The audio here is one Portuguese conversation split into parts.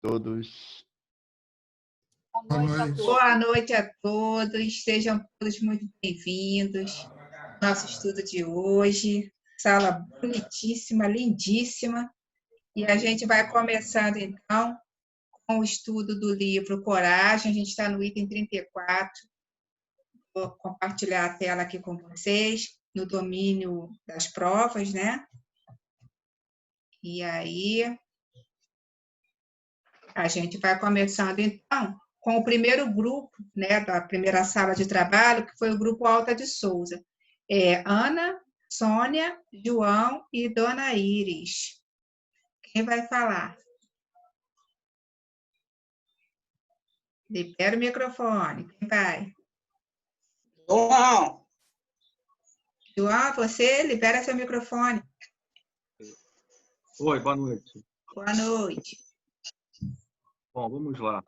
Todos. Boa noite a todos. Boa noite a todos, sejam todos muito bem-vindos ao nosso estudo de hoje. Sala bonitíssima, lindíssima. E a gente vai começando, então, com o estudo do livro Coragem. A gente está no item 34. Vou compartilhar a tela aqui com vocês, no domínio das provas, né? E aí, a gente vai começando, então, com o primeiro grupo, né, da primeira sala de trabalho, que foi o grupo Alta de Souza. Ana, Sônia, João e Dona Iris. Quem vai falar? Libera o microfone. Quem vai? João. João, você libera seu microfone. Oi, boa noite. Boa noite. Bom, vamos lá.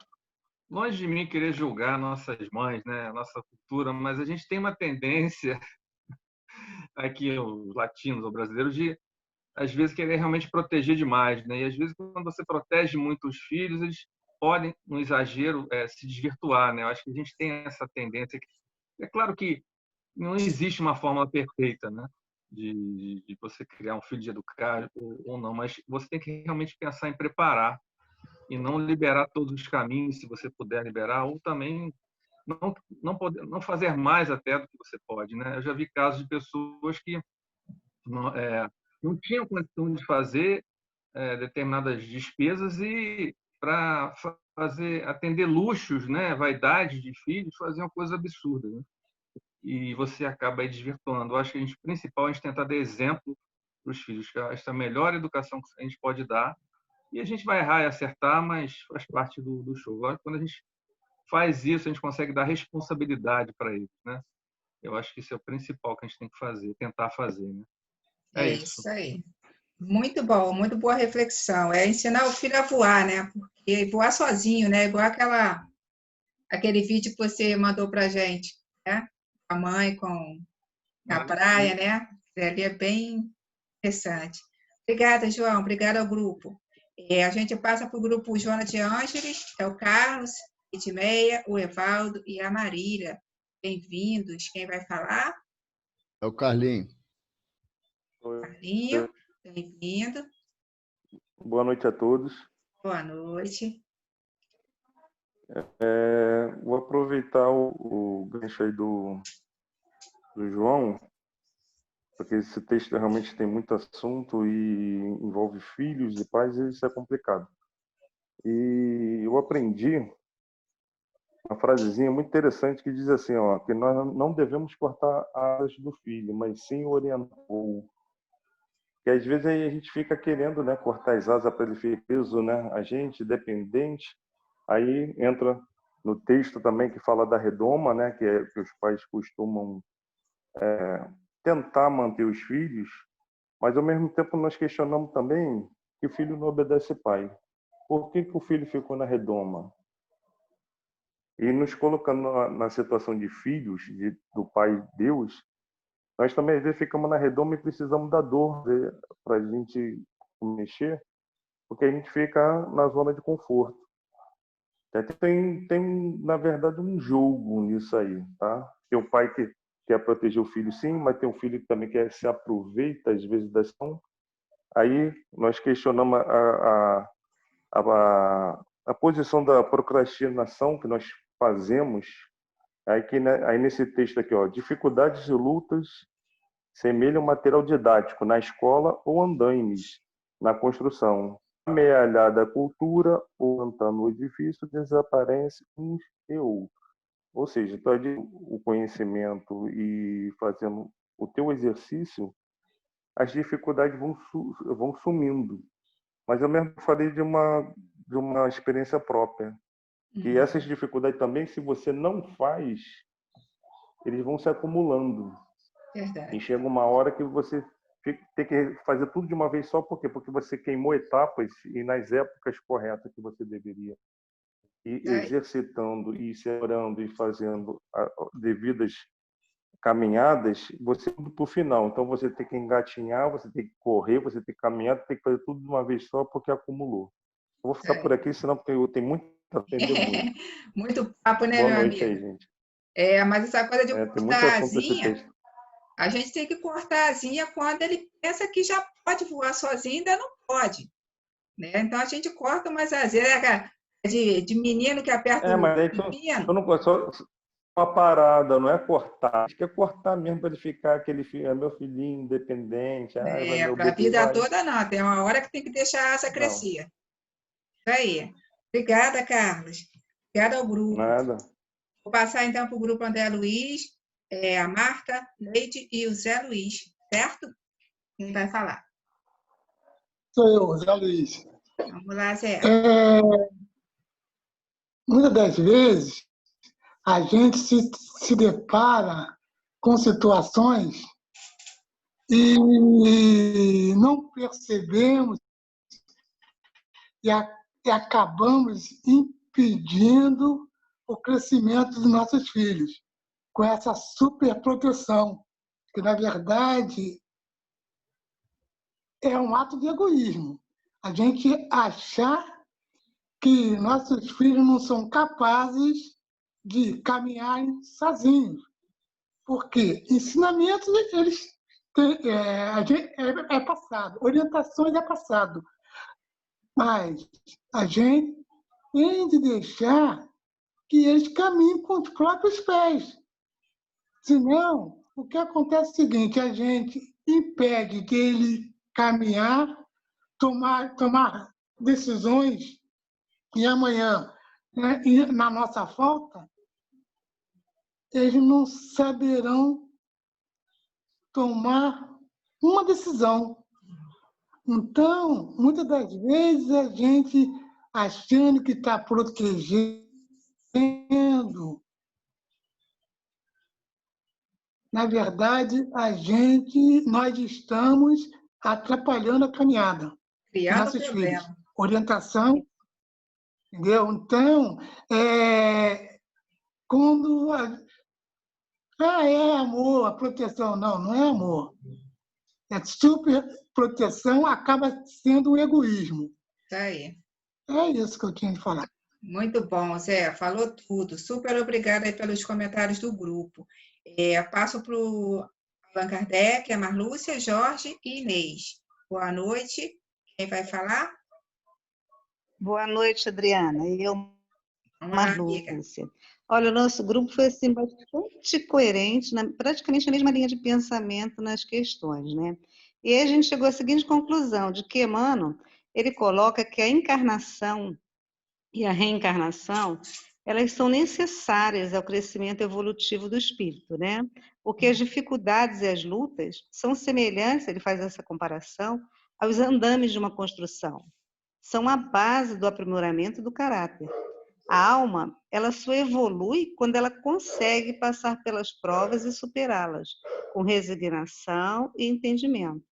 Longe de mim querer julgar nossas mães, né, nossa cultura, mas a gente tem uma tendência aqui, os latinos ou brasileiros, de às vezes querer realmente proteger demais, né? E às vezes quando você protege muito os filhos, eles podem, no exagero, se desvirtuar, né? Eu acho que a gente tem essa tendência. É claro que não existe uma fórmula perfeita, né? De você criar um filho, de educar ou não, mas você tem que realmente pensar em preparar e não liberar todos os caminhos, se você puder liberar, ou também não fazer mais até do que você pode, né? Eu já vi casos de pessoas que não tinham condição de fazer determinadas despesas e para atender luxos, né, vaidade de filhos, faziam coisas absurdas, né? E você acaba aí desvirtuando. Eu acho que a principal é a gente tentar dar exemplo para os filhos, que essa é a melhor educação que a gente pode dar. E a gente vai errar e acertar, mas faz parte do show. Agora, quando a gente faz isso, a gente consegue dar responsabilidade para eles, né? Eu acho que isso é o principal que a gente tem que fazer, tentar fazer, né? É isso aí. Muito bom, muito boa reflexão. É ensinar o filho a voar, né? Porque voar sozinho, né? Igual aquele vídeo que você mandou para a gente, né? A mãe na praia, né? Ali é bem interessante. Obrigada, João. Obrigada ao grupo. A gente passa para o grupo Joana de Ângeles, é o Carlos, Edmeia, o Evaldo e a Marília. Bem-vindos. Quem vai falar? É o Carlinho. Carlinho, bem-vindo. Boa noite a todos. Boa noite. Vou aproveitar o gancho aí do João, porque esse texto realmente tem muito assunto e envolve filhos e pais, e isso é complicado. E eu aprendi uma frasezinha muito interessante que diz assim, ó, que nós não devemos cortar asas do filho, mas sim orientar. Que às vezes aí a gente fica querendo, né, cortar as asas para ele ficar preso, né, a gente dependente. Aí entra no texto também que fala da redoma, né, que os pais costumam tentar manter os filhos, mas ao mesmo tempo nós questionamos também que o filho não obedece pai. Por que o filho ficou na redoma? E nos colocando na situação de filhos do pai Deus, nós também às vezes ficamos na redoma e precisamos da dor para a gente mexer, porque a gente fica na zona de conforto. Tem, na verdade, um jogo nisso aí, tá? Tem o pai que quer proteger o filho, sim, mas tem um filho que também quer se aproveita, às vezes, da situação. Aí nós questionamos a posição da procrastinação que nós fazemos. Aí nesse texto aqui, ó, dificuldades e lutas semelham material didático na escola ou andaimes na construção. Amealhada a cultura ou plantando o edifício, desaparece uns e outros. Ou seja, tu o conhecimento e fazendo o teu exercício, as dificuldades vão sumindo. Mas eu mesmo falei de uma experiência própria. Que essas dificuldades também, se você não faz, eles vão se acumulando. Verdade. E chega uma hora que você tem que fazer tudo de uma vez só. Por quê? Porque você queimou etapas e nas épocas corretas que você deveria. E exercitando, e se orando, e fazendo devidas caminhadas, você indo para o final. Então, você tem que engatinhar, você tem que correr, você tem que caminhar, tem que fazer tudo de uma vez só, porque acumulou. vou ficar por aqui, senão porque eu tenho muito a aprender muito. Muito papo, né, Boa meu noite aí, amigo? gente. Mas essa coisa de Tem muito cortar a assunto desse asinha, texto. a gente tem que cortar a asinha quando ele pensa que já pode voar sozinho, ainda não pode, né? Então a gente corta umas asinhas de menino que aperta Mas aí o pino. eu não gosto, só uma parada, não é cortar. Acho que é cortar mesmo para ele ficar aquele filho, é meu filhinho independente, vai meu Para a bebê, vida vai. toda não, tem uma hora que tem que deixar a asa Não, crescer. Isso aí. Obrigada, Carlos. Obrigada ao grupo. nada. Vou passar então para o grupo André Luiz, a Marta, Leite e o Zé Luiz, certo? Quem vai falar? Sou eu, Zé Luiz. Vamos lá, Zé. Muitas das vezes, a gente se depara com situações e não percebemos e acabamos impedindo o crescimento dos nossos filhos com essa superproteção, que, na verdade, é um ato de egoísmo. A gente achar que nossos filhos não são capazes de caminharem sozinhos. Porque ensinamentos eles têm, é passado, orientações é passado. Mas a gente tem de deixar que eles caminhem com os próprios pés. Senão, o que acontece é o seguinte, a gente impede dele caminhar, tomar decisões, e amanhã, né, na nossa falta, eles não saberão tomar uma decisão. Então, muitas das vezes, a gente, achando que está protegendo, na verdade, nós estamos atrapalhando a caminhada dos Criando nossos problema. filhos. Orientação, entendeu? Então, quando é amor, a proteção. Não, não é amor. É super proteção, acaba sendo um egoísmo. Isso aí. É isso que eu tinha de falar. Muito bom, Zé. Falou tudo. Super obrigada aí pelos comentários do grupo. Passo para o Allan Kardec, a Marlúcia, Jorge e Inês. Boa noite. Quem vai falar? Boa noite, Adriana. Eu, Vamos lá, amiga. Marlúcia. Olha, o nosso grupo foi assim, bastante coerente, praticamente na mesma linha de pensamento nas questões, né? E aí a gente chegou à seguinte conclusão, de que Emmanuel, ele coloca que a encarnação e a reencarnação, elas são necessárias ao crescimento evolutivo do espírito, né? Porque as dificuldades e as lutas são semelhantes, ele faz essa comparação, aos andames de uma construção. São a base do aprimoramento do caráter. A alma, ela só evolui quando ela consegue passar pelas provas e superá-las, com resignação e entendimento.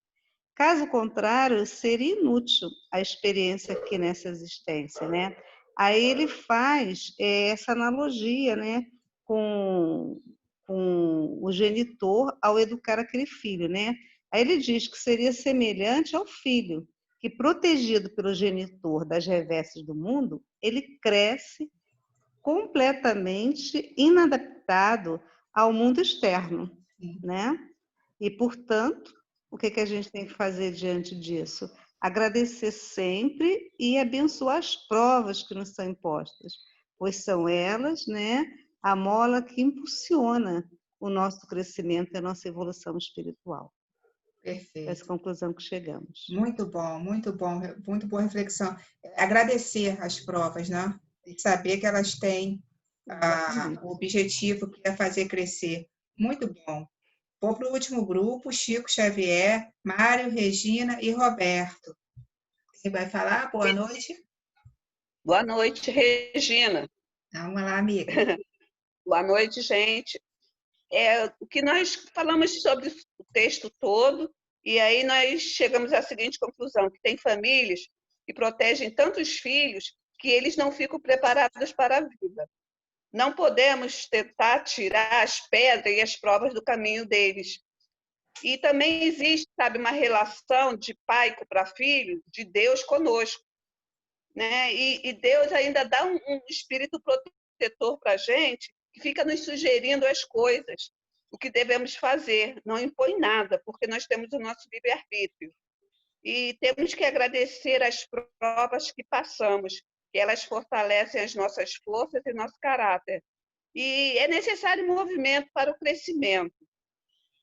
Caso contrário, seria inútil a experiência aqui nessa existência, né? Aí ele faz essa analogia, né, com o genitor ao educar aquele filho, né? Aí ele diz que seria semelhante ao filho, que protegido pelo genitor das reveses do mundo, ele cresce completamente inadaptado ao mundo externo, né? E, portanto, o que a gente tem que fazer diante disso? Agradecer sempre e abençoar as provas que nos são impostas, pois são elas, né, a mola que impulsiona o nosso crescimento e a nossa evolução espiritual. Perfeito. Essa é a conclusão que chegamos. Muito bom, muito boa reflexão. Agradecer as provas, né? E saber que elas têm o objetivo que é fazer crescer. Muito bom. Vou para o último grupo, Chico Xavier, Mário, Regina e Roberto. Quem vai falar? Boa noite. Boa noite, Regina. Vamos lá, amiga. Boa noite, gente. O que nós falamos sobre o texto todo, e aí nós chegamos à seguinte conclusão, que tem famílias que protegem tantos filhos que eles não ficam preparados para a vida. Não podemos tentar tirar as pedras e as provas do caminho deles. E também existe, sabe, uma relação de pai para filho, de Deus conosco. né? E Deus ainda dá um espírito protetor para a gente, que fica nos sugerindo as coisas, o que devemos fazer, não impõe nada, porque nós temos o nosso livre-arbítrio. E temos que agradecer as provas que passamos, que elas fortalecem as nossas forças e nosso caráter. E é necessário movimento para o crescimento.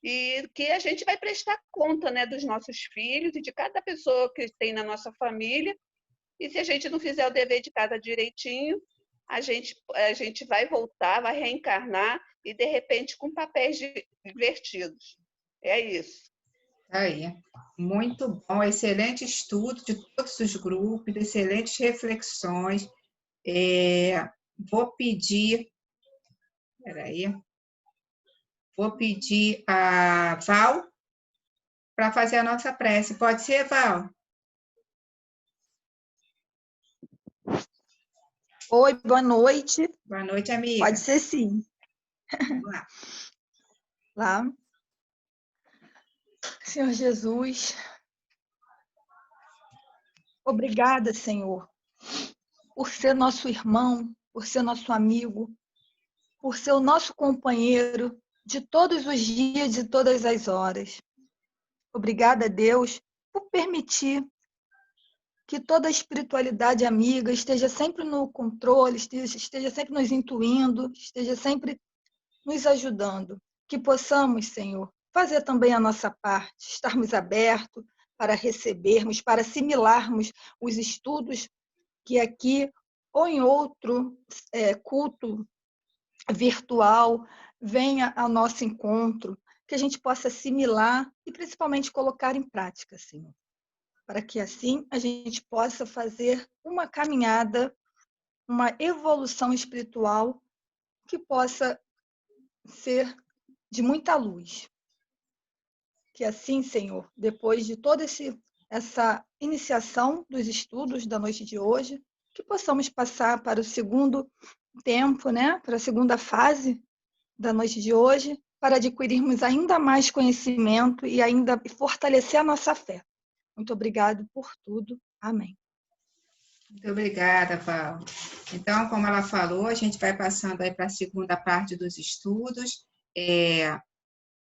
E que a gente vai prestar conta, né, dos nossos filhos e de cada pessoa que tem na nossa família. E se a gente não fizer o dever de casa direitinho, a gente vai voltar, vai reencarnar e, de repente, com papéis divertidos. É isso. Aí, muito bom, excelente estudo de todos os grupos, excelentes reflexões. Vou pedir a Val para fazer a nossa prece. Pode ser, Val? Oi, boa noite. Boa noite, amiga. Pode ser sim. Vamos lá. Lá. Senhor Jesus, obrigada, Senhor, por ser nosso irmão, por ser nosso amigo, por ser o nosso companheiro de todos os dias e todas as horas. Obrigada, Deus, por permitir que toda a espiritualidade amiga esteja sempre no controle, esteja sempre nos intuindo, esteja sempre nos ajudando. Que possamos, Senhor, fazer também a nossa parte, estarmos abertos para recebermos, para assimilarmos os estudos que aqui ou em outro culto virtual venha ao nosso encontro, que a gente possa assimilar e principalmente colocar em prática, Senhor, para que assim a gente possa fazer uma caminhada, uma evolução espiritual que possa ser de muita luz. Que assim, Senhor, depois de toda essa iniciação dos estudos da noite de hoje, que possamos passar para o segundo tempo, né, para a segunda fase da noite de hoje, para adquirirmos ainda mais conhecimento e ainda fortalecer a nossa fé. Muito obrigado por tudo. Amém. Muito obrigada, Val. Então, como ela falou, a gente vai passando aí para a segunda parte dos estudos.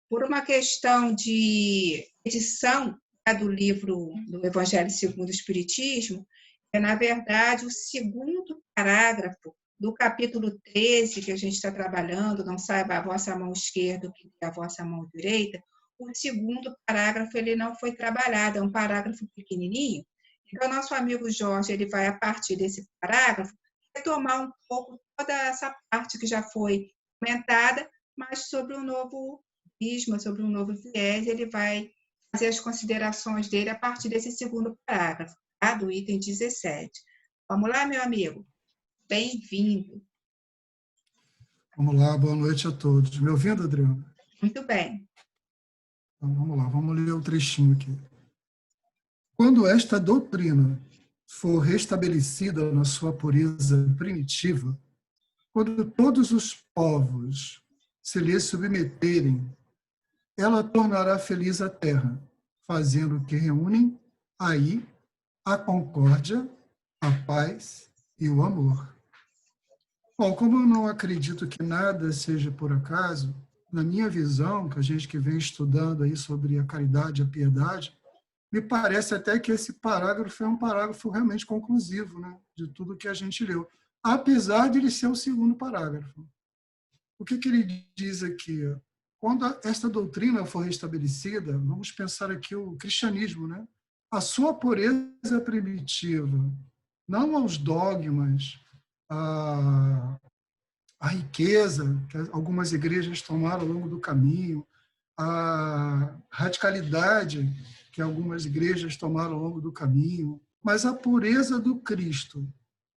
Por uma questão de edição do livro do Evangelho segundo o Espiritismo, na verdade, o segundo parágrafo do capítulo 13, que a gente está trabalhando, não saiba a vossa mão esquerda o que é a vossa mão direita, o segundo parágrafo ele não foi trabalhado, é um parágrafo pequenininho. Então, nosso amigo Jorge ele vai, a partir desse parágrafo, retomar um pouco toda essa parte que já foi comentada, mas sobre um novo prisma, sobre um novo viés, ele vai fazer as considerações dele a partir desse segundo parágrafo, tá? Do item 17. Vamos lá, meu amigo? Bem-vindo. Vamos lá, boa noite a todos. Me ouvindo, Adriana? Muito bem. Então, vamos lá, vamos ler o trechinho aqui. Quando esta doutrina for restabelecida na sua pureza primitiva, quando todos os povos se lhe submeterem, ela tornará feliz a terra, fazendo que reúnem aí a concórdia, a paz e o amor. Bom, como eu não acredito que nada seja por acaso, na minha visão, que a gente que vem estudando aí sobre a caridade e a piedade, me parece até que esse parágrafo é um parágrafo realmente conclusivo, né, de tudo que a gente leu, apesar de ele ser o segundo parágrafo. O que ele diz aqui? Quando esta doutrina for restabelecida, vamos pensar aqui o cristianismo, né? A sua pureza primitiva, não aos dogmas, a riqueza que algumas igrejas tomaram ao longo do caminho, a radicalidade que algumas igrejas tomaram ao longo do caminho, mas a pureza do Cristo.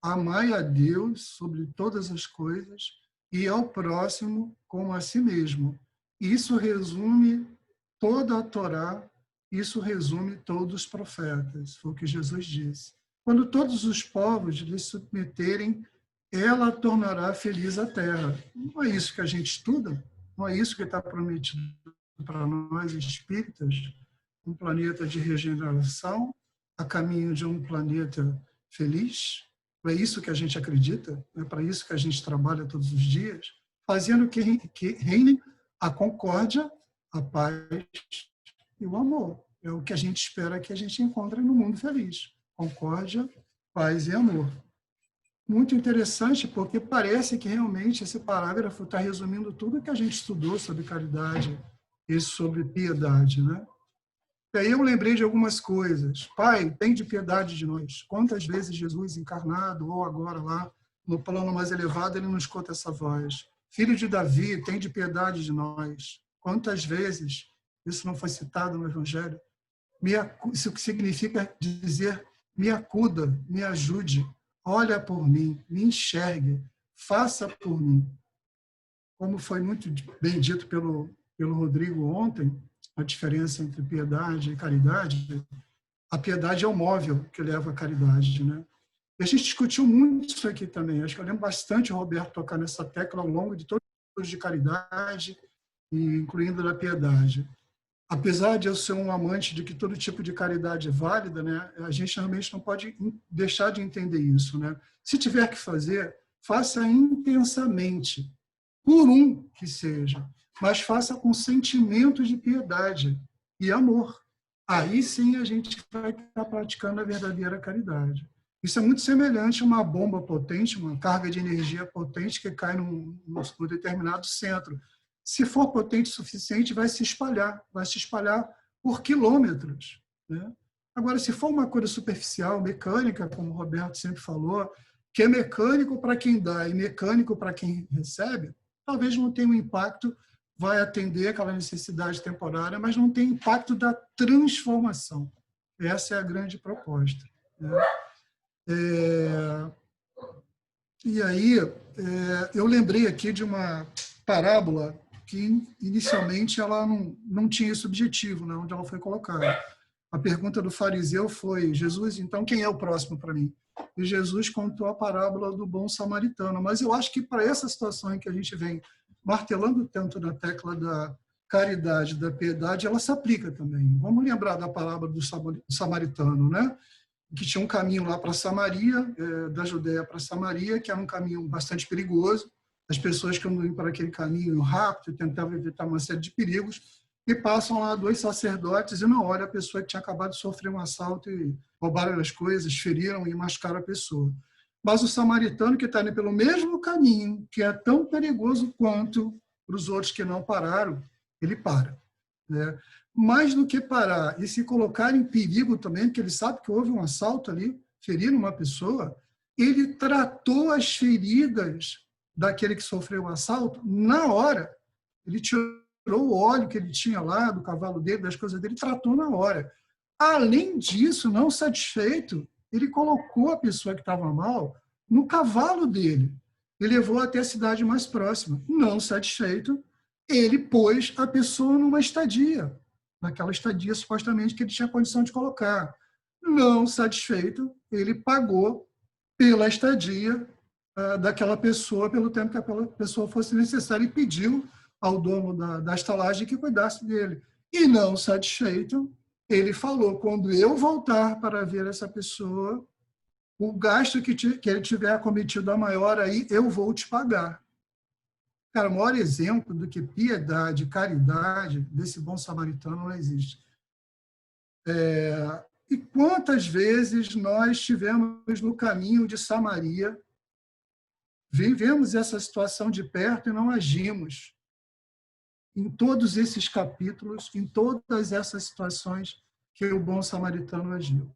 Amai a Deus sobre todas as coisas e ao próximo como a si mesmo. Isso resume toda a Torá, isso resume todos os profetas, foi o que Jesus disse. Quando todos os povos lhe submeterem, ela tornará feliz a terra. Não é isso que a gente estuda? Não é isso que está prometido para nós espíritas? Um planeta de regeneração, a caminho de um planeta feliz, é isso que a gente acredita, é para isso que a gente trabalha todos os dias, fazendo que reine a concórdia, a paz e o amor. É o que a gente espera que a gente encontre no mundo feliz. Concórdia, paz e amor. Muito interessante, porque parece que realmente esse parágrafo está resumindo tudo que a gente estudou sobre caridade e sobre piedade, né? E aí eu lembrei de algumas coisas. Pai, tende piedade de nós. Quantas vezes Jesus encarnado, ou agora lá, no plano mais elevado, ele nos conta essa voz. Filho de Davi, tende piedade de nós. Quantas vezes, isso não foi citado no Evangelho, isso significa dizer, me acuda, me ajude, olha por mim, me enxergue, faça por mim. Como foi muito bem dito pelo Rodrigo ontem, a diferença entre piedade e caridade, a piedade é o móvel que leva à caridade, né? E a gente discutiu muito isso aqui também. Acho que eu lembro bastante o Roberto tocar nessa tecla ao longo de todos os cursos de caridade, incluindo da piedade. Apesar de eu ser um amante de que todo tipo de caridade é válida, né, a gente realmente não pode deixar de entender isso, né? Se tiver que fazer, faça intensamente, por um que seja, mas faça com sentimento de piedade e amor. Aí sim a gente vai estar praticando a verdadeira caridade. Isso é muito semelhante a uma bomba potente, uma carga de energia potente que cai num determinado centro. Se for potente o suficiente, vai se espalhar por quilômetros, né? Agora, se for uma coisa superficial, mecânica, como o Roberto sempre falou, que é mecânico para quem dá e mecânico para quem recebe, talvez não tenha um impacto, vai atender aquela necessidade temporária, mas não tem impacto da transformação. Essa é a grande proposta, né? E aí, eu lembrei aqui de uma parábola que, inicialmente, ela não tinha esse objetivo, né, onde ela foi colocada. A pergunta do fariseu foi, Jesus, então, quem é o próximo para mim? E Jesus contou a parábola do bom samaritano. Mas eu acho que, para essa situação em que a gente vem martelando tanto na tecla da caridade, da piedade, ela se aplica também. Vamos lembrar da parábola do samaritano, né? Que tinha um caminho lá para Samaria, da Judéia para Samaria, que era um caminho bastante perigoso. As pessoas que andam para aquele caminho rápido tentavam evitar uma série de perigos, e passam lá 2 sacerdotes e não olham a pessoa que tinha acabado de sofrer um assalto e roubaram as coisas, feriram e machucaram a pessoa. Mas o samaritano, que está indo pelo mesmo caminho, que é tão perigoso quanto para os outros que não pararam, ele para, né? Mais do que parar e se colocar em perigo também, porque ele sabe que houve um assalto ali, feriram uma pessoa, ele tratou as feridas daquele que sofreu o assalto na hora. Ele tirou o óleo que ele tinha lá do cavalo dele, das coisas dele, tratou na hora. Além disso, não satisfeito, ele colocou a pessoa que estava mal no cavalo dele e levou até a cidade mais próxima. Não satisfeito, ele pôs a pessoa numa estadia, naquela estadia supostamente que ele tinha condição de colocar. Não satisfeito, ele pagou pela estadia daquela pessoa, pelo tempo que aquela pessoa fosse necessária, e pediu ao dono da estalagem que cuidasse dele. E não satisfeito, ele falou, quando eu voltar para ver essa pessoa, o gasto que ele tiver cometido a maior, aí eu vou te pagar. Cara, o maior exemplo do que piedade, caridade desse bom samaritano não existe. E quantas vezes nós estivemos no caminho de Samaria, vivemos essa situação de perto e não agimos. Em todos esses capítulos, em todas essas situações que o bom samaritano agiu.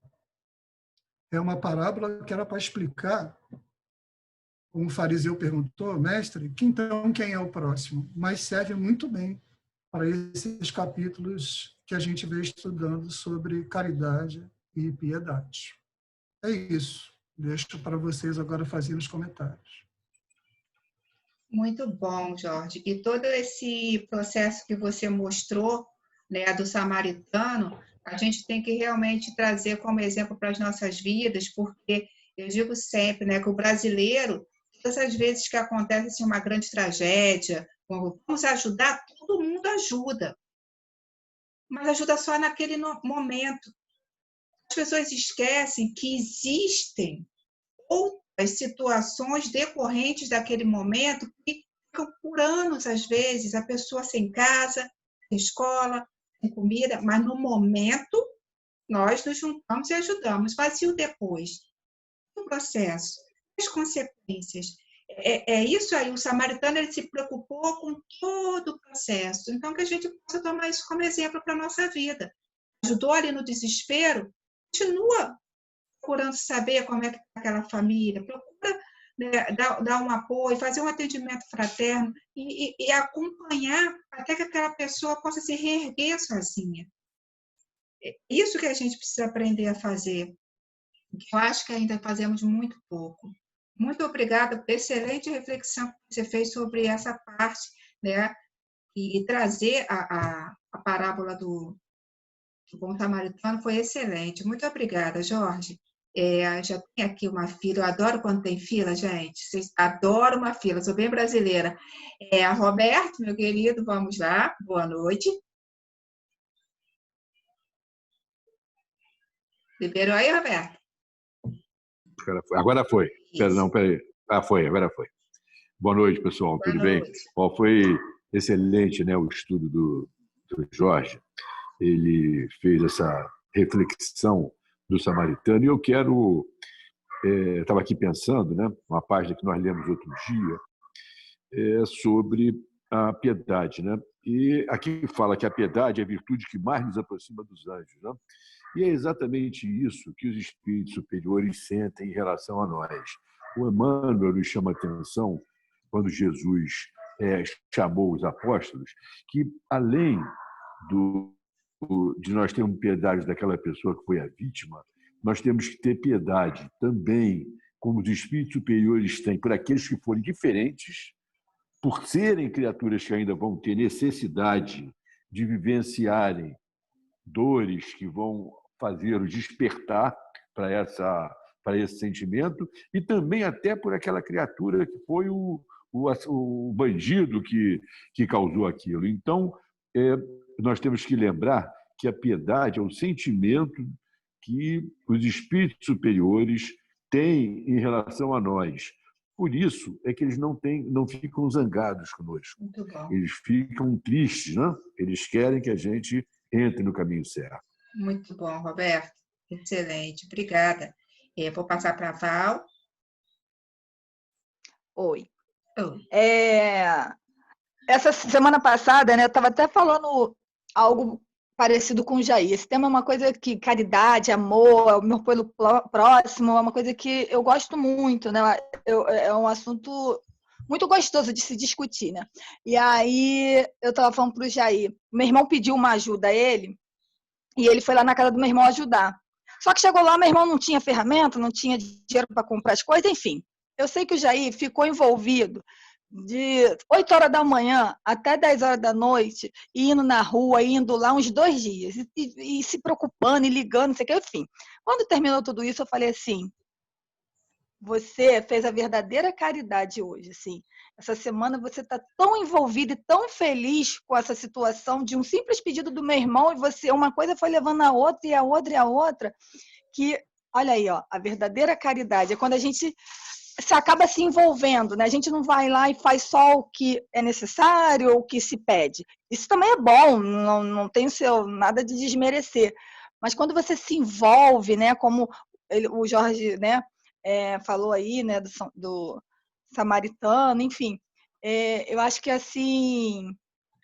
É uma parábola que era para explicar, como o fariseu perguntou, mestre, então quem é o próximo? Mas serve muito bem para esses capítulos que a gente vem estudando sobre caridade e piedade. É isso. Deixo para vocês agora fazerem os comentários. Muito bom, Jorge. E todo esse processo que você mostrou, né, do samaritano, a gente tem que realmente trazer como exemplo para as nossas vidas, porque eu digo sempre, né, que o brasileiro, todas as vezes que acontece assim, uma grande tragédia, vamos ajudar, todo mundo ajuda, mas ajuda só naquele momento. as pessoas esquecem que existem outras situações decorrentes daquele momento que ficam por anos, às vezes, a pessoa sem casa, sem escola, sem comida, mas no momento nós nos juntamos e ajudamos. Mas e o depois? O processo, as consequências. É isso aí, o samaritano ele se preocupou com todo o processo. Então, que a gente possa tomar isso como exemplo para a nossa vida. Ajudou ali no desespero, continua procurando saber como é que está aquela família, procura, né, dar um apoio, fazer um atendimento fraterno e acompanhar até que aquela pessoa possa se reerguer sozinha. É isso que a gente precisa aprender a fazer. Eu acho que ainda fazemos muito pouco. Muito obrigada, excelente reflexão que você fez sobre essa parte, né? E trazer a parábola do bom samaritano foi excelente. Muito obrigada, Jorge. Já tem aqui uma fila, eu adoro quando tem fila, gente. Vocês adoram uma fila, sou bem brasileira. Roberto, meu querido, vamos lá. Boa noite. Liberou aí, Roberto? Agora foi. Perdão, peraí. Foi, agora foi. Boa noite, pessoal. Tudo bem? Foi excelente, né, o estudo do Jorge. Ele fez essa reflexão do samaritano e eu quero... estava aqui pensando, né, uma página que nós lemos outro dia, sobre a piedade, né? E aqui fala que a piedade é a virtude que mais nos aproxima dos anjos, né? E é exatamente isso que os espíritos superiores sentem em relação a nós. O Emmanuel nos chama a atenção, quando Jesus chamou os apóstolos, que além de nós termos piedade daquela pessoa que foi a vítima, nós temos que ter piedade também, como os espíritos superiores têm, por aqueles que forem diferentes, por serem criaturas que ainda vão ter necessidade de vivenciarem dores que vão fazer-o despertar para esse sentimento, e também até por aquela criatura que foi o bandido que causou aquilo. Então, nós temos que lembrar que a piedade é o sentimento que os espíritos superiores têm em relação a nós. Por isso é que eles não ficam zangados conosco. Muito bom. Eles ficam tristes, né? Eles querem que a gente entre no caminho certo. Muito bom, Roberto. Excelente, obrigada. Vou passar para a Val. Oi. Oi. Essa semana passada, né, eu estava até falando algo parecido com o Jair. Esse tema é uma coisa que caridade, amor, o meu pelo próximo, é uma coisa que eu gosto muito, né? É um assunto muito gostoso de se discutir, né? E aí eu estava falando para o Jair, meu irmão pediu uma ajuda a ele, e ele foi lá na casa do meu irmão ajudar. Só que chegou lá, meu irmão não tinha ferramenta, não tinha dinheiro para comprar as coisas, enfim. Eu sei que o Jair ficou envolvido de 8 horas da manhã até 10 horas da noite, indo na rua, indo lá uns 2 dias, e se preocupando e ligando, não sei o que, enfim. Quando terminou tudo isso, eu falei assim, você fez a verdadeira caridade hoje, assim. Essa semana você está tão envolvido e tão feliz com essa situação de um simples pedido do meu irmão e você, uma coisa foi levando a outra e a outra e a outra, que, olha aí, ó, a verdadeira caridade é quando a gente se acaba se envolvendo, né? A gente não vai lá e faz só o que é necessário ou o que se pede. Isso também é bom, não tem nada de desmerecer. Mas quando você se envolve, né, como o Jorge, né, falou aí, né, do samaritano, enfim, eu acho que assim,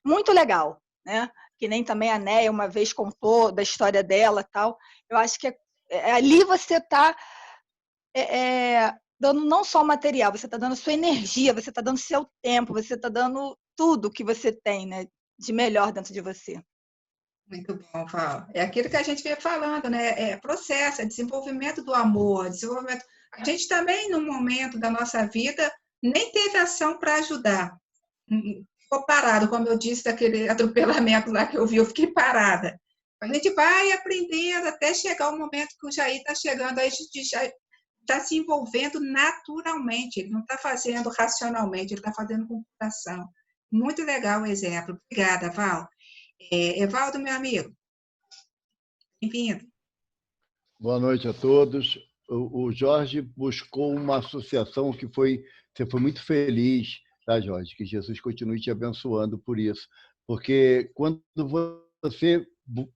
muito legal, né? Que nem também a Néia uma vez contou da história dela, tal. Eu acho que ali você está dando não só o material, você está dando sua energia, você está dando seu tempo, você está dando tudo que você tem, né, de melhor dentro de você. Muito bom, Val. É aquilo que a gente vem falando, né? É processo, é desenvolvimento do amor, desenvolvimento. A gente também, no momento da nossa vida, nem teve ação para ajudar. Ficou parado, como eu disse, daquele atropelamento lá que eu vi, eu fiquei parada. A gente vai aprendendo até chegar o momento que o Jair está chegando, aí a gente já está se envolvendo naturalmente, ele não está fazendo racionalmente, ele está fazendo com coração. Muito legal o exemplo. Obrigada, Val. Evaldo, meu amigo, bem-vindo. Boa noite a todos. O Jorge buscou uma associação que você foi muito feliz, tá, Jorge? Que Jesus continue te abençoando por isso. Porque quando você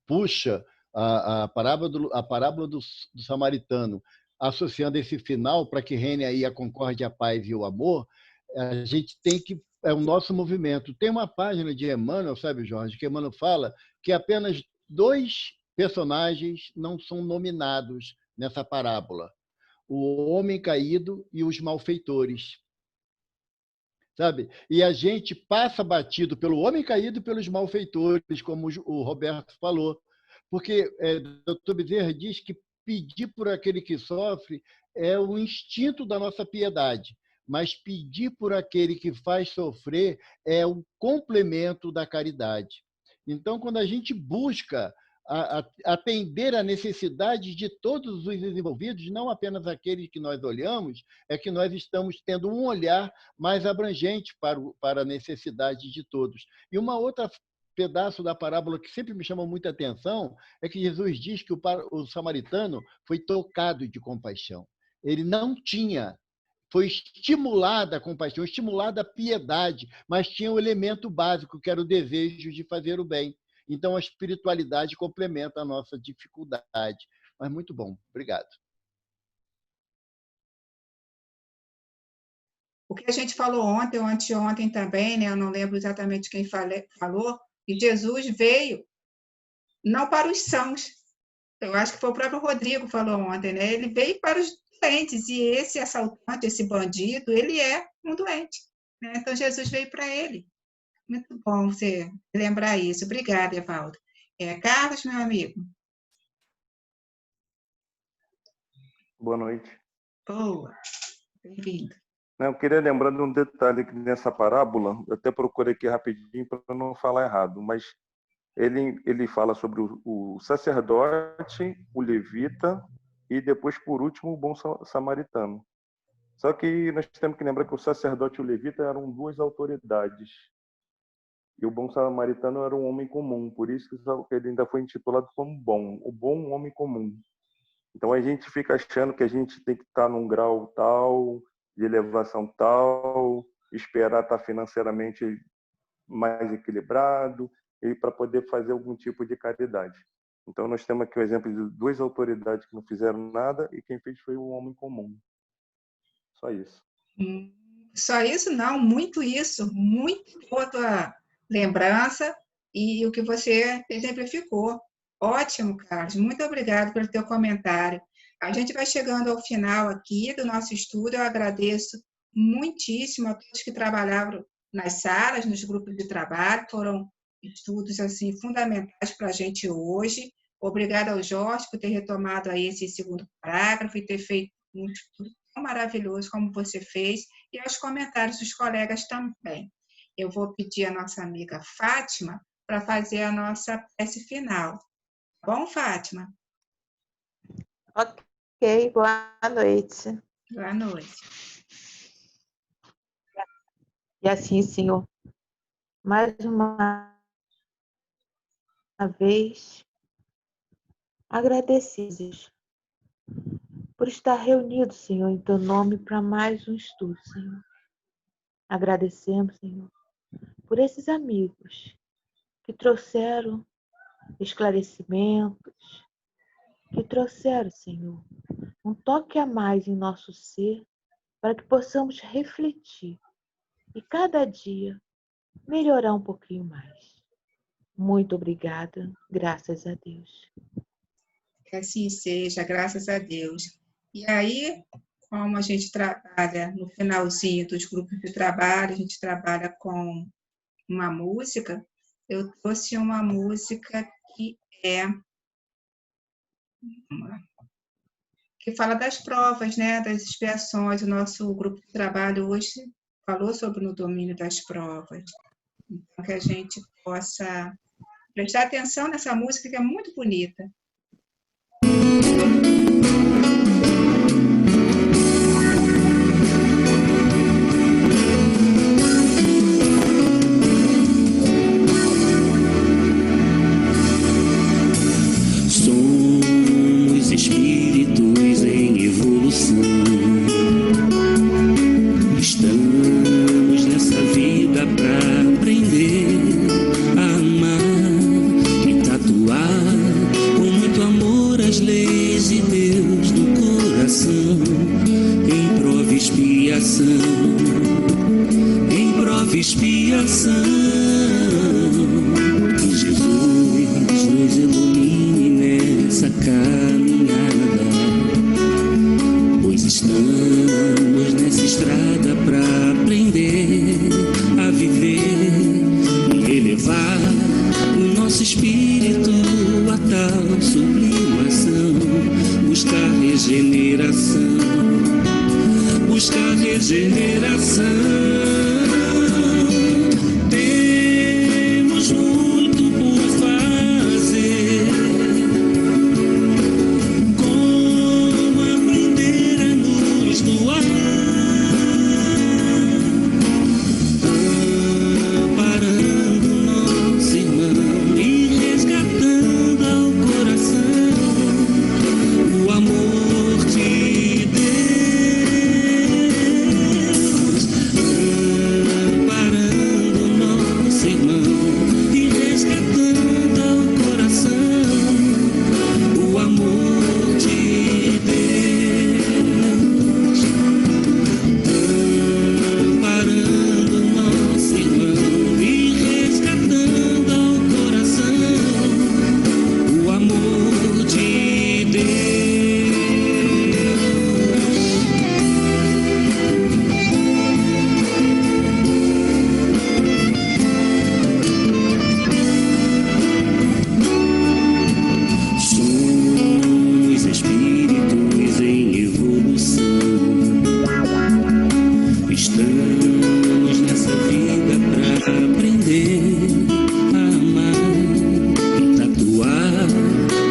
puxa a parábola do samaritano, associando esse final para que reine aí a concórdia, a paz e o amor, a gente tem que... É o nosso movimento. Tem uma página de Emmanuel, sabe, Jorge, que Emmanuel fala que apenas 2 personagens não são nominados nessa parábola: o homem caído e os malfeitores. Sabe? E a gente passa batido pelo homem caído e pelos malfeitores, como o Roberto falou. Porque o Dr. Bezerra diz que pedir por aquele que sofre é o instinto da nossa piedade, mas pedir por aquele que faz sofrer é o complemento da caridade. Então, quando a gente busca atender a necessidade de todos os envolvidos, não apenas aqueles que nós olhamos, é que nós estamos tendo um olhar mais abrangente para a necessidade de todos. E uma outra pedaço da parábola que sempre me chama muita atenção é que Jesus diz que o samaritano foi tocado de compaixão. Ele não tinha, foi estimulada a compaixão, estimulada a piedade, mas tinha o elemento básico, que era o desejo de fazer o bem. Então, a espiritualidade complementa a nossa dificuldade. Mas muito bom. Obrigado. O que a gente falou ontem ou anteontem também, né? Eu não lembro exatamente quem falou, que Jesus veio não para os sãos. Eu acho que foi o próprio Rodrigo que falou ontem, né? Ele veio para os doentes, e esse assaltante, esse bandido, ele é um doente, né? Então, Jesus veio para ele. Muito bom você lembrar isso. Obrigada, Evaldo. Carlos, meu amigo. Boa noite. Boa. Bem-vindo. Eu queria lembrar de um detalhe aqui nessa parábola, eu até procurei aqui rapidinho para não falar errado, mas ele fala sobre o sacerdote, o levita e depois, por último, o bom samaritano. Só que nós temos que lembrar que o sacerdote e o levita eram 2 autoridades. E o bom samaritano era um homem comum, por isso que ele ainda foi intitulado como bom, o bom homem comum. Então a gente fica achando que a gente tem que estar num grau tal, de elevação tal, esperar estar financeiramente mais equilibrado e para poder fazer algum tipo de caridade. Então nós temos aqui o exemplo de 2 autoridades que não fizeram nada e quem fez foi o homem comum. Só isso. Só isso não, muito isso, muito boa tua lembrança e o que você exemplificou. Ótimo, Carlos. Muito obrigado pelo teu comentário. A gente vai chegando ao final aqui do nosso estudo. Eu agradeço muitíssimo a todos que trabalharam nas salas, nos grupos de trabalho. Foram estudos assim fundamentais para a gente hoje. Obrigada ao Jorge por ter retomado aí esse segundo parágrafo e ter feito um estudo tão maravilhoso como você fez, e aos comentários dos colegas também. Eu vou pedir à nossa amiga Fátima para fazer a nossa prece final. Tá bom, Fátima? Ok, boa noite. Boa noite. E assim, Senhor, mais uma vez, agradecidos por estar reunidos, Senhor, em Teu nome para mais um estudo, Senhor. Agradecemos, Senhor, por esses amigos que trouxeram esclarecimentos, que trouxeram, Senhor, um toque a mais em nosso ser para que possamos refletir e cada dia melhorar um pouquinho mais. Muito obrigada, graças a Deus. Que assim seja, graças a Deus. E aí, como a gente trabalha no finalzinho dos grupos de trabalho, a gente trabalha com uma música, eu trouxe uma música que fala das provas, né, das expiações. O nosso grupo de trabalho hoje falou sobre o domínio das provas. Então, que a gente possa prestar atenção nessa música, que é muito bonita. Somos espíritos expiação, em prova e expiação. Que Jesus nos ilumine nessa caminhada, pois estamos nessa estrada pra aprender a viver e elevar o nosso espírito a tal sublimação, buscar regeneração, buscar regeneração. Temos muito por fazer, como aprender a nos doar, amparando nosso irmão e resgatando ao coração o amor de Deus, amparando nosso irmão e resgatando ao coração o amor de Deus, amparando nosso irmão e resgatando ao coração o amor de Deus. Somos espíritos em evolução, estamos nessa vida pra aprender a amar e tatuar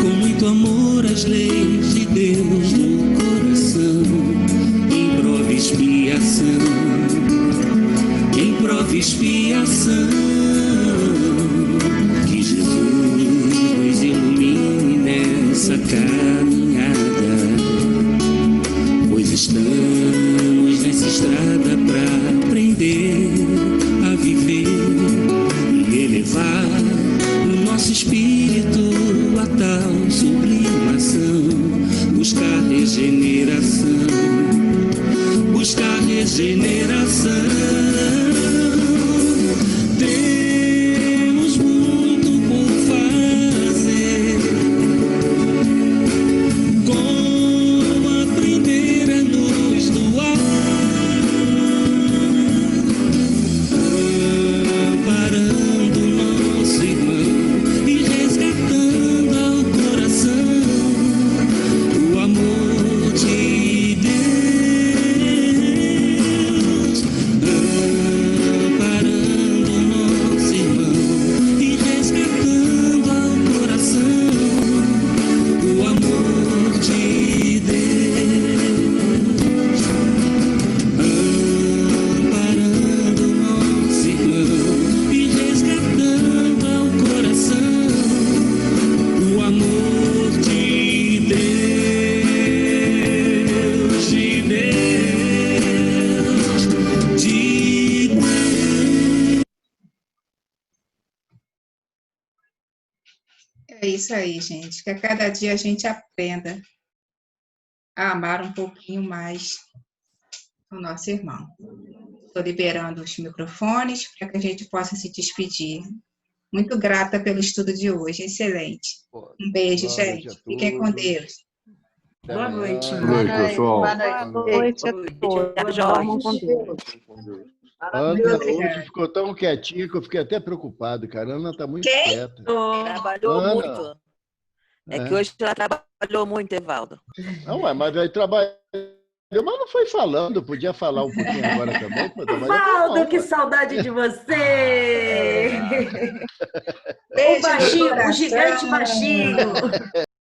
com muito amor as leis de Deus no coração, em prova e expiação, em prova e expiação. Que Jesus nos ilumine nessa caminhada, pois estamos nessa estrada pra aprender a viver e elevar o nosso espírito a tal sublimação, buscar regeneração, buscar regeneração. Temos muito por fazer, como aprender a nos doar, amparando nosso irmão e resgatando ao coração o amor de Deus, amparando nosso irmão e resgatando ao coração o amor de Deus, amparando nosso irmão e resgatando ao coração o amor de Deus, de Deus, de Deus. É isso aí, gente. Que a cada dia a gente aprenda a amar um pouquinho mais o nosso irmão. Estou liberando os microfones para que a gente possa se despedir. Muito grata pelo estudo de hoje, excelente. Um beijo, Boa noite gente. a Fiquem com todos. Deus. Até Boa amanhã. noite. Boa noite, pessoal. Boa noite a todos. Vamos com Deus. Ana hoje ficou tão quietinha que eu fiquei até preocupado, cara. A Ana está muito Quem? quieta. Trabalhou Ana. muito. É que hoje ela trabalhou muito, Evaldo. Não, mas aí trabalhou, mas não foi falando. Podia falar um pouquinho agora também. Pô, mas Valdo, que saudade de você! Beijo O baixinho, no o gigante coração. baixinho.